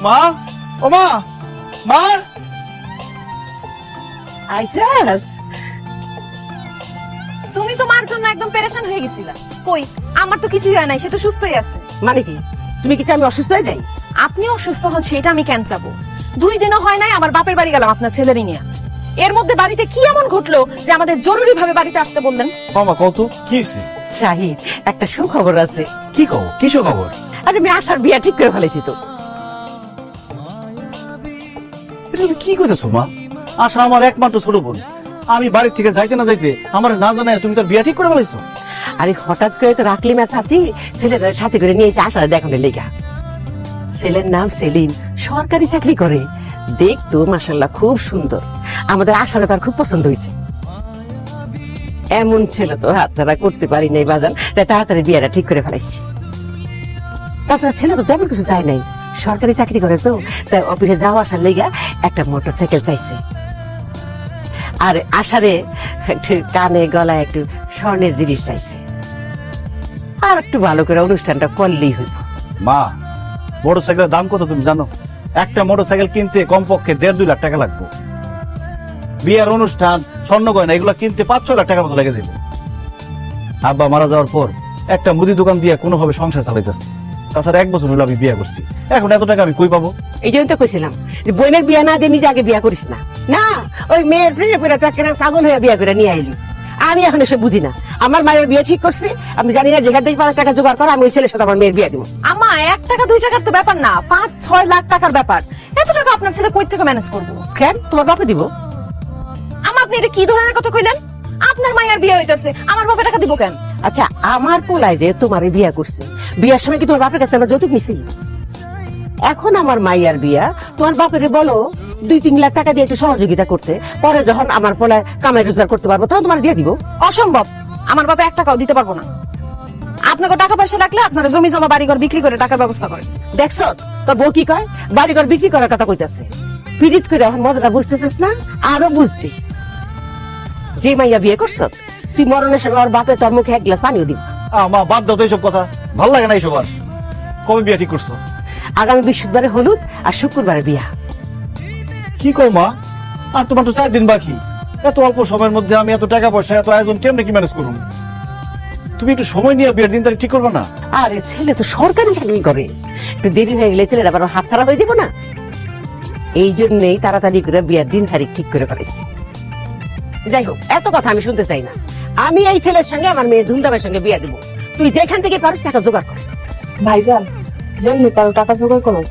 মা, ও মা, মা। আইসাস, তুমি তো মার জন্য একদম পেরেশান হয়ে গেছিলা। কই, আমার তো কিছুই হয় নাই, সে তো সুস্থই আছে। মানে কি তুমি কিছু আমি অসুস্থ হয়ে যাই? আপনি অসুস্থ হন সেটা আমি কেন চাবো? 2 দিনও হয় নাই আমার বাপের বাড়ি গেলাম আপনার ছেলেরই নিয়ে। এর মধ্যে বাড়িতে কি এমন ঘটলো যে আমাদের জরুরি ভাবে বাড়িতে আসতে বললেন? মামা কত কি হয়েছে? শাহিদ, একটা সুখবর আছে। কি কও, কিসব খবর? আরে আমি আশার বিয়া ঠিক করে ফেলেছি তো। এটা তুমি কি করেছো মা? আশা আমার একমাত্র ছোট বোন। আমি বাড়ি থেকে যাইতে না যাইতে আমার না জানায় তুমি তার বিয়া ঠিক করে ফেলেছো। আরে হঠাৎ করে তো রাখলি ম্যাচ আছি, ছেলেটার সাথে করে নিয়ে এসে আশার দেখানোর লেগা। ছেলের নাম সেলিম, সরকারি চাকরি করে। দেখতো মাশাআল্লাহ খুব সুন্দর। আমাদের আশারা তার খুব পছন্দ হয়েছে। এমন ছেলে তো হাতছাড়া করতে পারি নাই বাজান, তাই তাড়াতাড়ি বিয়েটা ঠিক করে ফেলাইছি। তাছাড়া ছেলে তো তেমন কিছু চায় নাই, সরকারি চাকরি করে তো, তাই অফিসে যাওয়া আসার লেগা একটা মোটরসাইকেল চাইছে। আর আশারে একটু কানে গলায় একটু স্বর্ণের জিনিস চাইছে। আর একটু ভালো করে অনুষ্ঠানটা করলেই হইব। মা, মোটরসাইকেলের দাম কত তুমি জানো? একটা মোটরসাইকেল কিনতে কমপক্ষে 1.5-2 লাখ টাকা লাগবে। বিয়ের অনুষ্ঠান, স্বর্ণ গয়না এগুলো কিনতে 5-6 লাখ টাকার মতো লেগে দেবে। আব্বা মারা যাওয়ার পর একটা মুদি দোকান দিয়ে কোনোভাবে সংসার চালাইতেছে। তাছাড়া 1 বছর হলো আমি বিয়ে করছি, এখন এত টাকা আমি কই পাবো? এই জন্য তো কইছিলাম যে বোনের বিয়া না দিয়ে নিজে আগে বিয়া করিস না। না, ওই মেয়ের প্রেমে পড়ে তাকে পাগল হয়ে বিয়া করে নিয়ে আইলি। আমি এখন এসব বুঝি না। আমার মায়ের বিয়ে ঠিক করছে, আমি জানি না যেখান থেকে 5 টাকা জোগাড় করা, আমি ওই ছেলের সাথে আমার মেয়ের বিয়ে দিব। আমা, 1 টাকা 2 টাকার তো ব্যাপার না, 5-6 লাখ টাকার ব্যাপার। এত টাকা আপনার ছেলে কই থেকে ম্যানেজ করবো? কেন, তোমার বাপে দিব? আমা, আপনি এটা কি ধরনের কথা কইলেন? আপনার মায়ের বিয়ে হইতাছে, আমার বাপে টাকা দিব কেন? আচ্ছা, আমার পোলায় যে তোমার বিয়া করছে, বিয়ার সময় কি তোমার বাপের কাছে আমরা যৌতুক নিছি? এখন আমার মাইয়ার বিয়া, তোমার বাপের বলো 2-3 লাখ টাকা দিয়ে একটু সহযোগিতা করতে, পরে যখন আমার পোলায় কামাই রোজগার করতে পারবো তখন তোমার দিয়ে দিব। অসম্ভব, আমার বাবা 1 টাকাও দিতে পারবো না। আপনাকে টাকা পয়সা লাগলে আপনারা জমি জমা বাড়িঘর বিক্রি করে টাকার ব্যবস্থা করেন। দেখছো তোর বউ কি কয়? বাড়িঘর বিক্রি করার কথা কইতাছে। পীড়িত করে এখন মজাটা বুঝতেছিস না? আরো বুঝবি। যে মাইয়া বিয়ে করছ তুই মরণের সময় ওর বাপে তোর মুখে 1 গ্লাস পানিও দিব। মা বাদ দাও তো এইসব কথা, ভাল লাগে না এইসব। আর কবে বিয়া ঠিক করছো? আগামী বৃহস্পতিবারে হলুদ আর শুক্রবারে বিয়া। কি কও মা, আর তোমার তো 4 দিন বাকি। এত অল্প সময়ের মধ্যে আমি এত টাকা পয়সা, এত আয়োজন কেমনে কি ম্যানেজ করুন? তুমি একটু সময় নিয়ে বিয়ের দিন তারিখ ঠিক করবে না? আরে ছেলে তো সরকারি চাকরি করে, একটু দেরি হয়ে গেলে ছেলের আবার হাতছাড়া হয়ে যাবো না। এই জন্যই তাড়াতাড়ি করে বিয়ের দিন তারিখ ঠিক করে ফেলেছি। যাই হোক, এত কথা আমি শুনতে চাই না। আমি এই ছেলের সঙ্গে আমার মেয়ে ধুমধামের সঙ্গে বিয়ে দেবো। তুই যেখান থেকে পারিস টাকা জোগাড় কর। ভাইজান, যেমনি পারো টাকা জোগাড় করো।